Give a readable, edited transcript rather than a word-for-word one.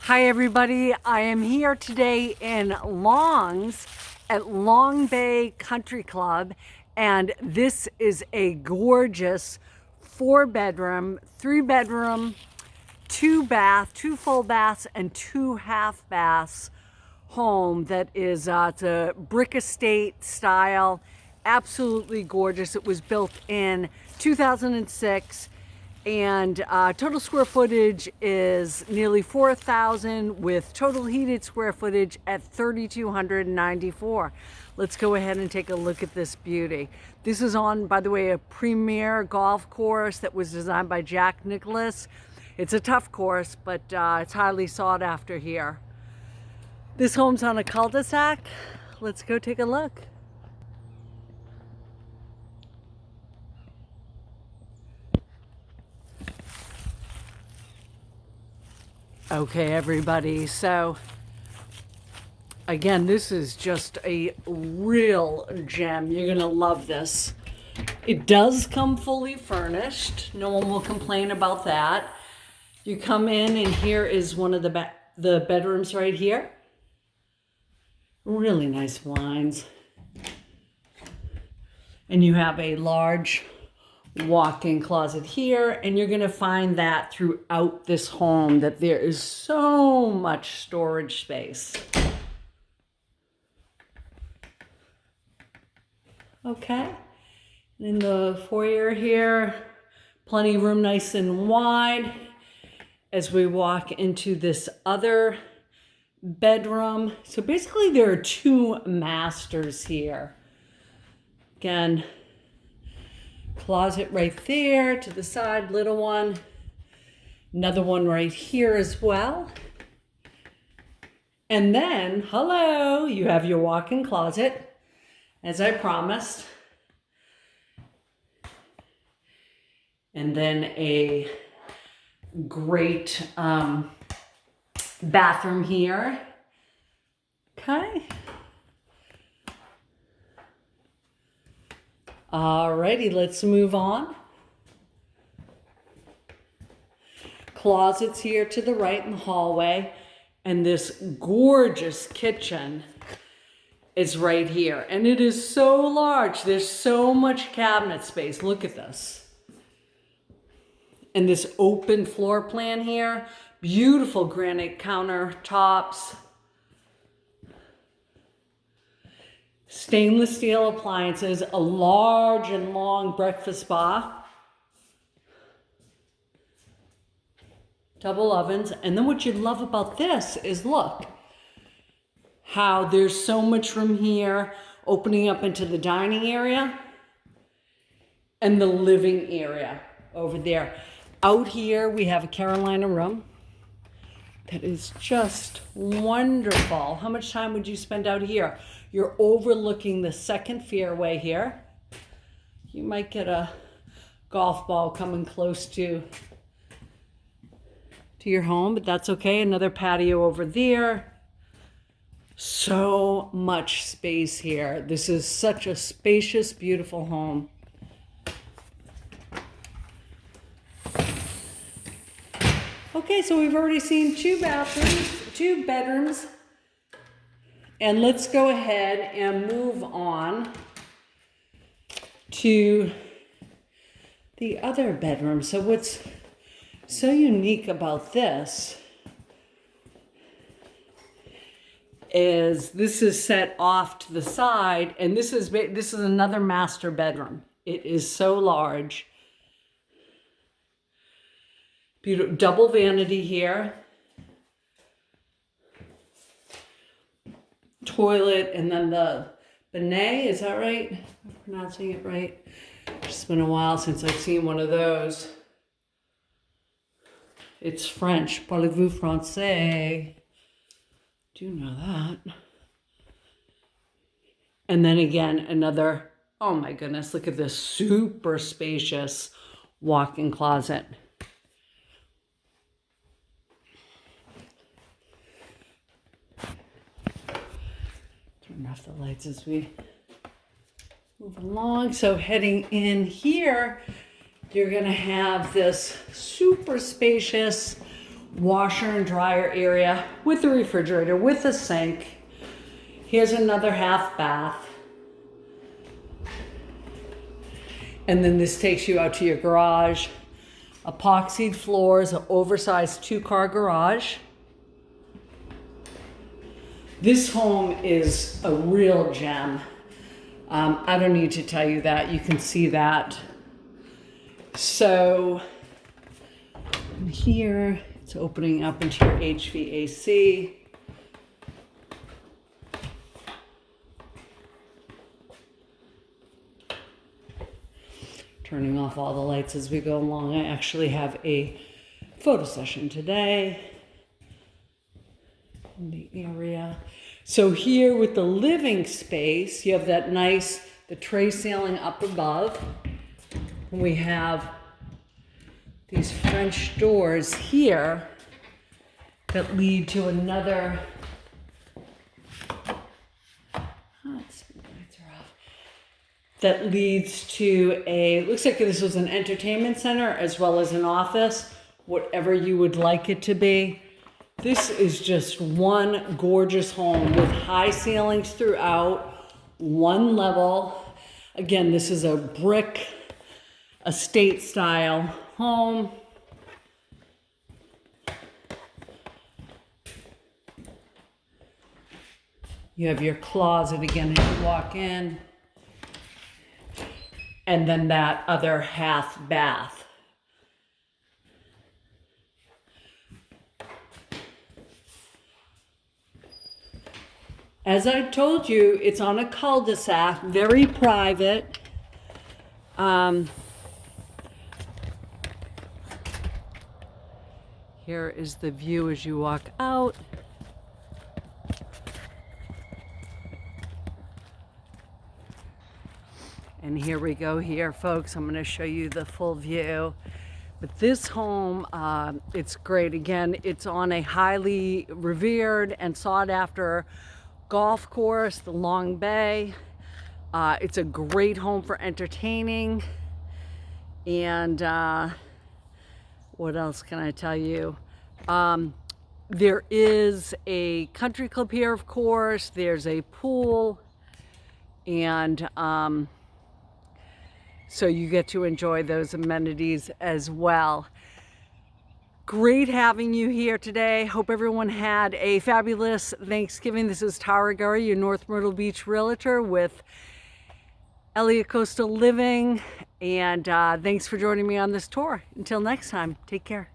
Hi everybody, I am here today in Longs at Long Bay Country Club, and this is a gorgeous 4-bedroom, 3-bedroom, 2-bath, 2 full baths and 2 half baths home that is it's a brick estate style, absolutely gorgeous. It was built in 2006. And total square footage is nearly 4,000 with total heated square footage at 3,294. Let's go ahead and take a look at this beauty. This is on, by the way, a premier golf course that was designed by Jack Nicklaus. It's a tough course, but it's highly sought after here. This home's on a cul-de-sac. Let's go take a look. Okay, everybody, so again, this is just a real gem. You're gonna love this. It does come fully furnished. No one will complain about that. You come in and here is one of the bedrooms right here. Really nice blinds. And you have a large walk-in closet here, and you're going to find that throughout this home that there is so much storage space. Okay, in the foyer here, plenty of room, nice and wide. As we walk into this other bedroom, so basically there are 2 masters here. Again, closet right there to the side, little one. Another one right here as well. And then, hello, you have your walk-in closet, as I promised. And then a great bathroom here. Okay. Alrighty, let's move on. Closets here to the right in the hallway, and this gorgeous kitchen is right here. And it is so large. There's so much cabinet space. Look at this. And this open floor plan here. Beautiful granite countertops. Stainless steel appliances, a large and long breakfast spa, double ovens. And then what you love about this is look how there's so much room here opening up into the dining area and the living area over there. Out here we have a Carolina room that is just wonderful. How much time would you spend out here? You're overlooking the second fairway here. You might get a golf ball coming close to your home, but that's okay. Another patio over there. So much space here. This is such a spacious, beautiful home. Okay, so we've already seen 2 bathrooms, 2 bedrooms. And let's go ahead and move on to the other bedroom. So what's so unique about this is this is set off to the side, and this is another master bedroom. It is so large. Beautiful double vanity here. Toilet, and then the bidet, is that right? Am I pronouncing it right? It's been a while since I've seen one of those. It's French. Parlez-vous français? Do you know that? And then again, another, oh my goodness, look at this super spacious walk-in closet. Turn off the lights as we move along. So heading in here, you're gonna have this super spacious washer and dryer area with the refrigerator, with the sink. Here's another half bath. And then this takes you out to your garage. Epoxied floors, an oversized 2-car garage. This home is a real gem. I don't need to tell you that, you can see that. So here, it's opening up into your HVAC. Turning off all the lights as we go along. I actually have a photo session today in the area. So here with the living space, you have that nice, the tray ceiling up above. And we have these French doors here that lead to another, that leads to a, looks like this was an entertainment center as well as an office, whatever you would like it to be. This is just one gorgeous home with high ceilings throughout, one level. Again, this is a brick estate style home. You have your closet again as you walk in. And then that other half bath. As I told you, it's on a cul-de-sac, very private. Here is the view as you walk out. And here we go here, folks. I'm going to show you the full view. But this home, it's great. Again, it's on a highly revered and sought after golf course, the Long Bay. It's a great home for entertaining. And what else can I tell you? There is a country club here, of course. There's a pool. And so you get to enjoy those amenities as well. Great having you here today. Hope everyone had a fabulous Thanksgiving. This is Tara Gurry, your North Myrtle Beach Realtor with Elliott Coastal Living. And thanks for joining me on this tour. Until next time, take care.